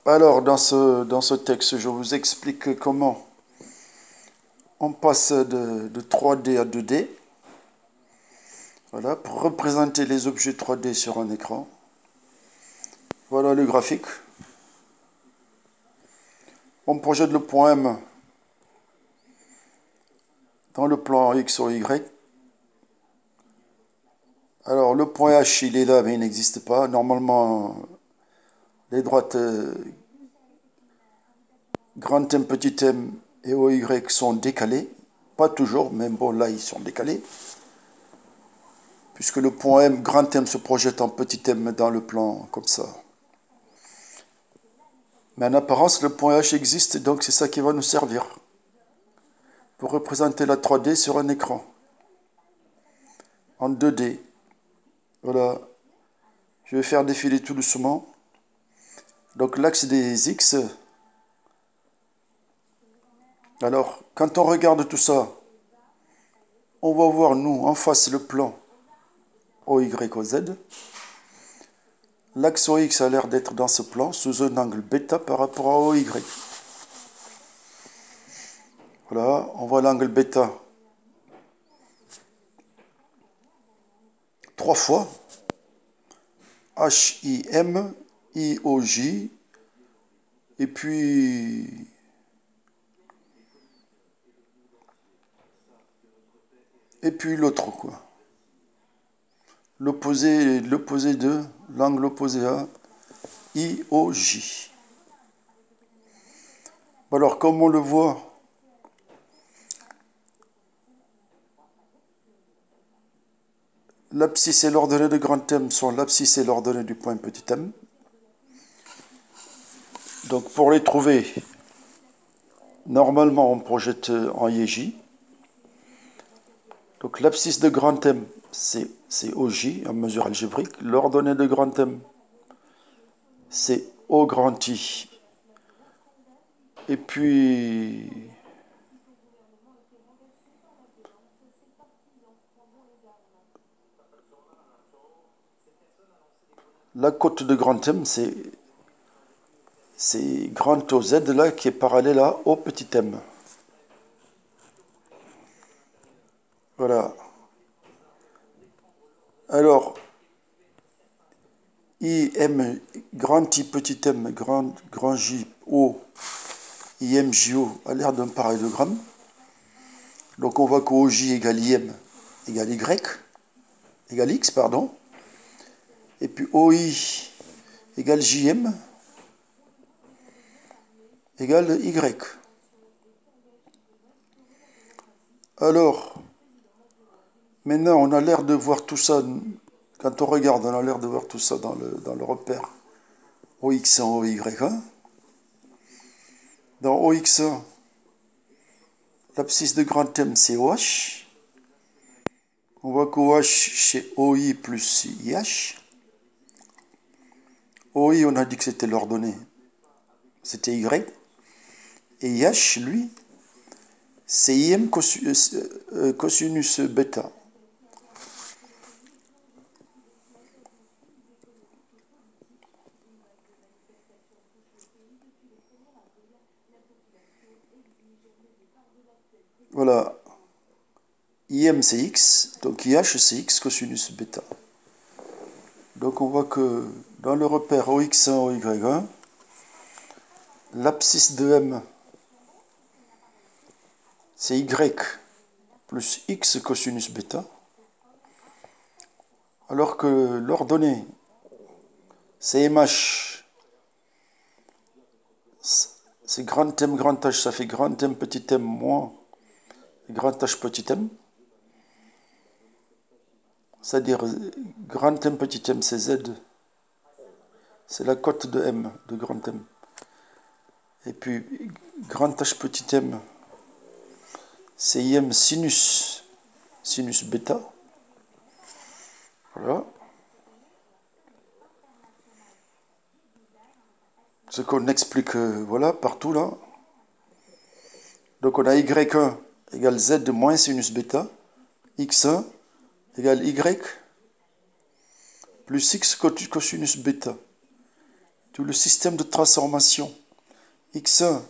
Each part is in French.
Alors, dans ce texte, je vous explique comment on passe de 3D à 2D. Voilà, pour représenter les objets 3D sur un écran. Voilà le graphique. On projette le point M dans le plan X ou Y. Alors, le point H, il est là, mais il n'existe pas. Normalement, les droites grand M, petit m et OY sont décalées. Pas toujours, mais bon, là, ils sont décalés. Puisque le point M, grand M se projette en petit m dans le plan comme ça. Mais en apparence, le point H existe, donc c'est ça qui va nous servir pour représenter la 3D sur un écran en 2D. Voilà, je vais faire défiler tout doucement. Donc l'axe des X. Alors, quand on regarde tout ça, on va voir, nous, en face, le plan OY, OZ. L'axe OX a l'air d'être dans ce plan, sous un angle bêta par rapport à OY. Voilà, on voit l'angle bêta 3 fois. HIM, IOJ, et puis l'autre, quoi. L'opposé de l'angle opposé à IOJ. Alors, comme on le voit, l'abscisse et l'ordonnée de grand M sont l'abscisse et l'ordonnée du point petit m. Donc, pour les trouver, normalement, on projette en IJ. Donc, l'abscisse de grand M, c'est OJ en mesure algébrique. L'ordonnée de grand M, c'est O grand I. Et puis, la cote de grand M, c'est grand OZ là qui est parallèle à O petit m. Voilà. Alors, IM, grand I petit m, grand J, O, IM, JO a l'air d'un parallélogramme. Donc on voit que OJ égale IM égale Y, égale X, pardon. Et puis OI égale JM égale Y. Alors, maintenant on a l'air de voir tout ça, quand on regarde, on a l'air de voir tout ça dans le repère OX1, OY1. Dans OX1, l'abscisse de grand M, c'est OH. On voit qu'OH, c'est OI plus IH. OI, on a dit que c'était l'ordonnée. C'était Y. Et IH, lui, c'est IM cosinus bêta. Voilà. IM c'est X, donc IH c'est X cosinus bêta. Donc on voit que dans le repère OX1, OY1, l'abscisse de M c'est Y plus X cosinus bêta, alors que l'ordonnée c'est MH, c'est grand M, grand H, ça fait grand M, petit m moins grand H, petit m. C'est-à-dire grand M, petit m, c'est Z. C'est la cote de M, de grand M. Et puis grand H, petit m, c'est IM sinus bêta. Voilà. Ce qu'on explique, voilà, partout là. Donc on a Y1 égale Z moins sinus bêta. X1 égale Y plus X cosinus bêta. tout le système de transformation. x1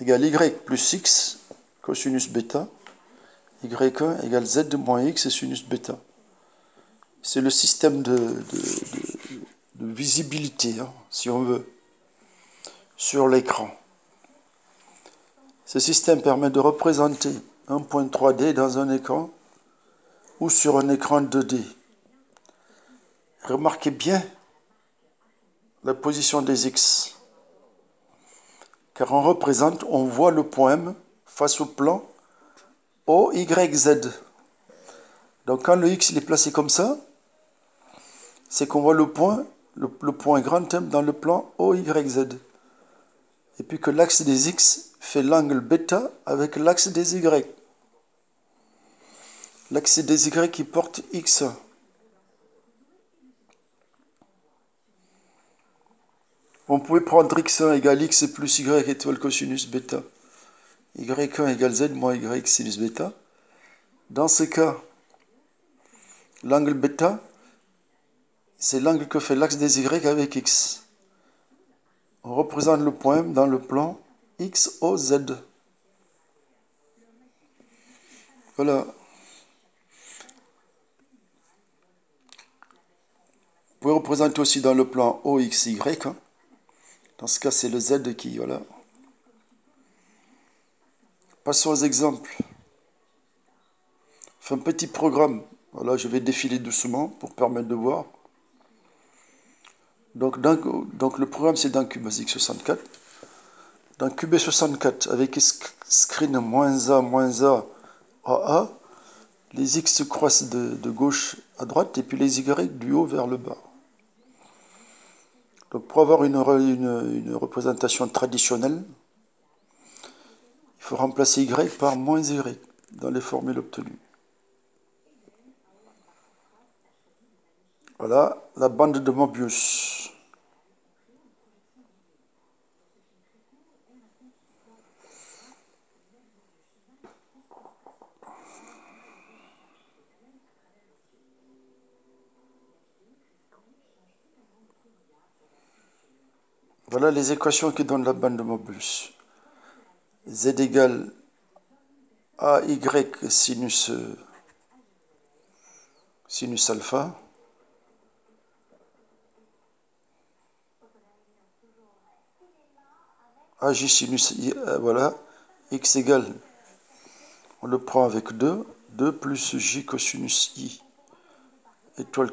égale y plus x cosinus bêta, y1 égale z moins x sinus bêta. C'est le système de visibilité, hein, si on veut, sur l'écran. Ce système permet de représenter un point 3D dans un écran ou sur un écran 2D. Remarquez bien la position des x, car on voit le point M face au plan O, Y, Z. Donc quand le x il est placé comme ça, c'est qu'on voit le point grand M dans le plan O, Y, Z. Et puis que l'axe des x fait l'angle bêta avec l'axe des y. L'axe des y qui porte x. On pouvait prendre x1 égale x plus y étoile cosinus bêta. y1 égale z moins y sinus bêta. Dans ce cas, l'angle bêta, c'est l'angle que fait l'axe des y avec x. On représente le point dans le plan x, o, z. Voilà. Vous pouvez représenter aussi dans le plan o, x, y. Hein. Dans ce cas, c'est le z qui, voilà. Passons aux exemples. Fais un petit programme. Voilà, je vais défiler doucement pour permettre de voir. Donc le programme, c'est dans QBasic 64. Dans QB64, avec screen -a, AA, les x se croisent de gauche à droite et puis les y du haut vers le bas. Donc pour avoir une représentation traditionnelle, il faut remplacer y par -y dans les formules obtenues. Voilà la bande de Mobius. Voilà les équations qui donnent la bande de Mobius. Z égale AY sinus alpha. AJ sinus I, voilà. X égale, on le prend avec 2. 2 plus J cosinus I étoile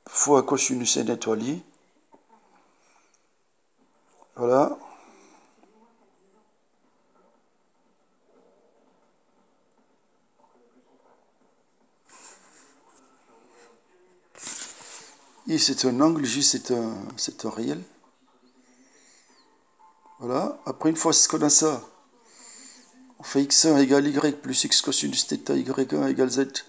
fois cosinus N étoile I. Voilà. I c'est un angle, J c'est un réel. Voilà. Après, une fois qu'on a ça, on fait x1 égale y plus x cosinus θ y1 égale z.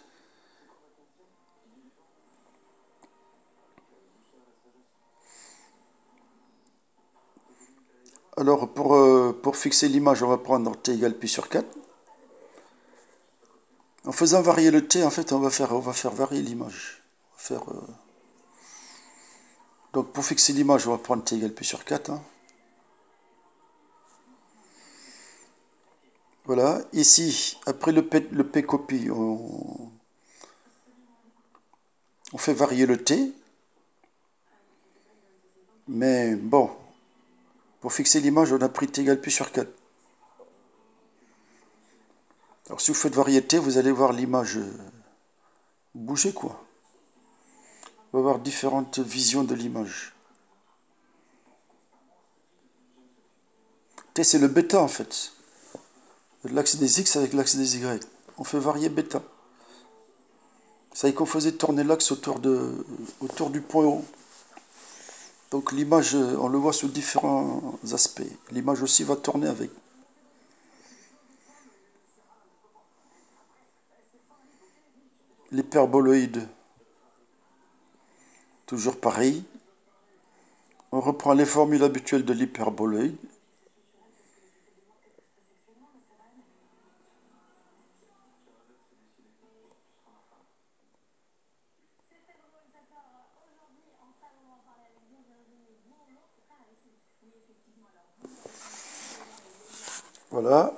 Alors, pour fixer l'image, on va prendre t égale pi sur 4. En faisant varier le t, en fait, on va faire varier l'image. Donc, pour fixer l'image, on va prendre t égale pi sur 4. Hein. Voilà. Ici, après le p copie, on fait varier le t. Mais bon, pour fixer l'image, on a pris t égale pi sur 4. Alors, si vous faites variété, vous allez voir l'image bouger, quoi. On va avoir différentes visions de l'image. T, c'est le bêta, en fait. L'axe des x avec l'axe des y. On fait varier bêta. Ça y est qu'on faisait tourner l'axe autour du point O. Donc l'image, on le voit sous différents aspects. L'image aussi va tourner avec. L'hyperboloïde, toujours pareil. On reprend les formules habituelles de l'hyperboloïde. Voilà.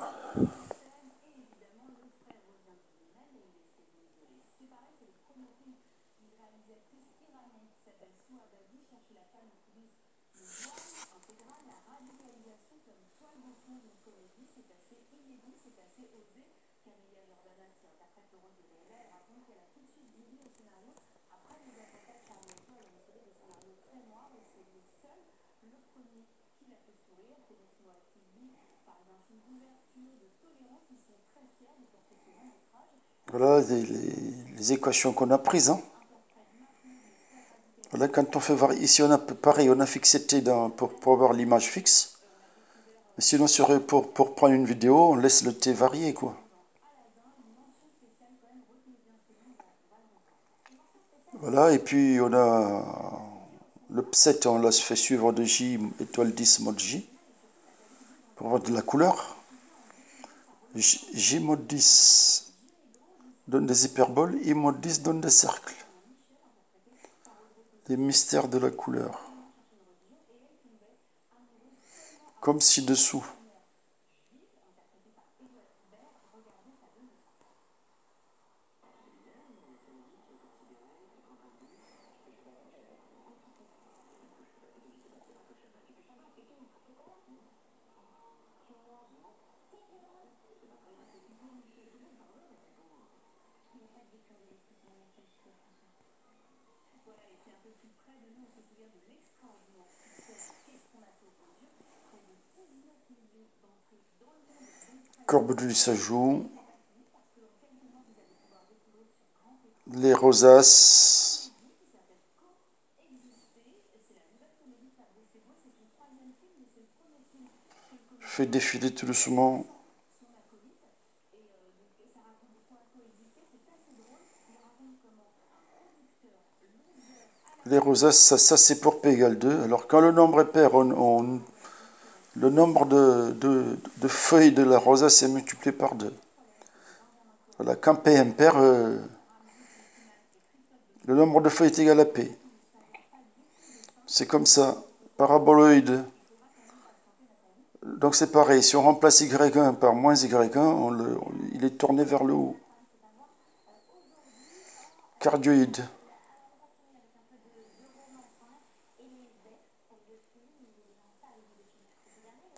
Voilà les équations qu'on a prises. Hein. Voilà, quand on fait varier, ici on a pareil, on a fixé t pour avoir l'image fixe. Mais sinon, pour prendre une vidéo, on laisse le t varier, quoi. Voilà, et puis on a le pset, on l'a fait suivre de J étoile 10 mode J pour avoir de la couleur. J mode 10 donne des hyperboles, I mode 10 donne des cercles. Les mystères de la couleur. Comme ci-dessous. Courbe de lissage, les rosaces, je fais défiler tout doucement. Les rosaces, ça c'est pour P égale 2. Alors quand le nombre est pair, le nombre de feuilles de la rosace est multiplié par 2. Voilà, quand P est impair, le nombre de feuilles est égal à P. C'est comme ça. Paraboloïde. Donc c'est pareil, si on remplace Y1 par moins Y1, il est tourné vers le haut. Cardioïde.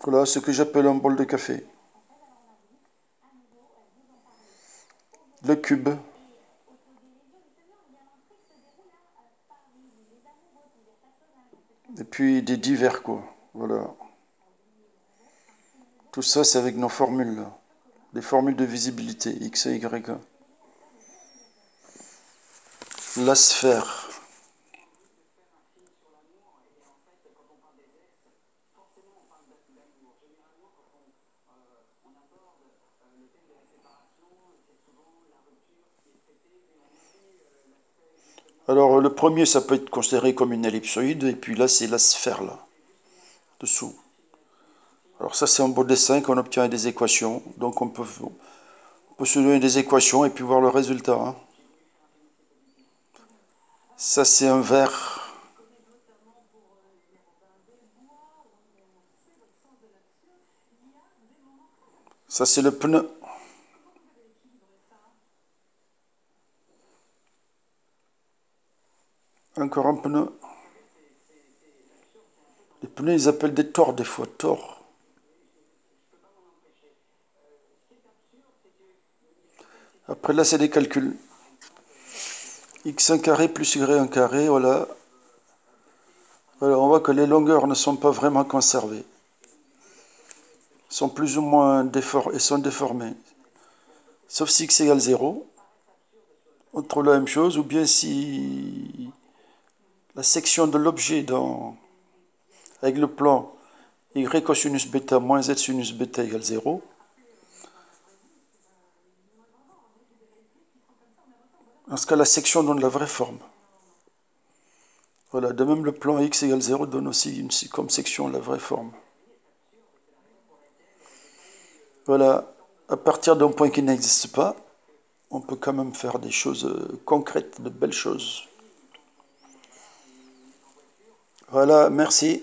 Voilà ce que j'appelle un bol de café. Le cube. Et puis des divers, quoi. Voilà. Tout ça, c'est avec nos formules, là. Les formules de visibilité, X et Y. La sphère. Alors, le premier, ça peut être considéré comme une ellipsoïde, et puis là, c'est la sphère, là, dessous. Alors ça, c'est un beau dessin qu'on obtient des équations. Donc, on peut se donner des équations et puis voir le résultat. Hein. Ça, c'est un verre. Ça, c'est le pneu. Encore un pneu. Les pneus, ils appellent des tors, des fois, tors. Après, là, c'est des calculs. X1 carré plus Y1 carré, voilà. Voilà, on voit que les longueurs ne sont pas vraiment conservées. Sont plus ou moins déformées. Sauf si x égale 0. On trouve la même chose, ou bien si la section de l'objet avec le plan y cosinus bêta moins z sinus bêta égale 0. Dans ce cas, la section donne la vraie forme. Voilà, de même le plan x égale 0 donne aussi comme section la vraie forme. Voilà, à partir d'un point qui n'existe pas, on peut quand même faire des choses concrètes, de belles choses. Voilà, merci.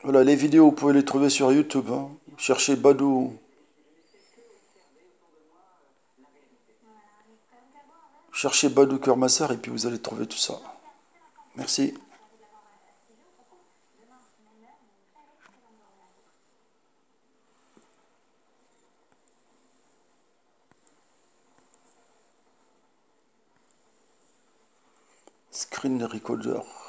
Voilà, les vidéos, vous pouvez les trouver sur YouTube, hein. Cherchez Badou. Cherchez Badou Kermassar et puis vous allez trouver tout ça. Merci. Screen Recorder.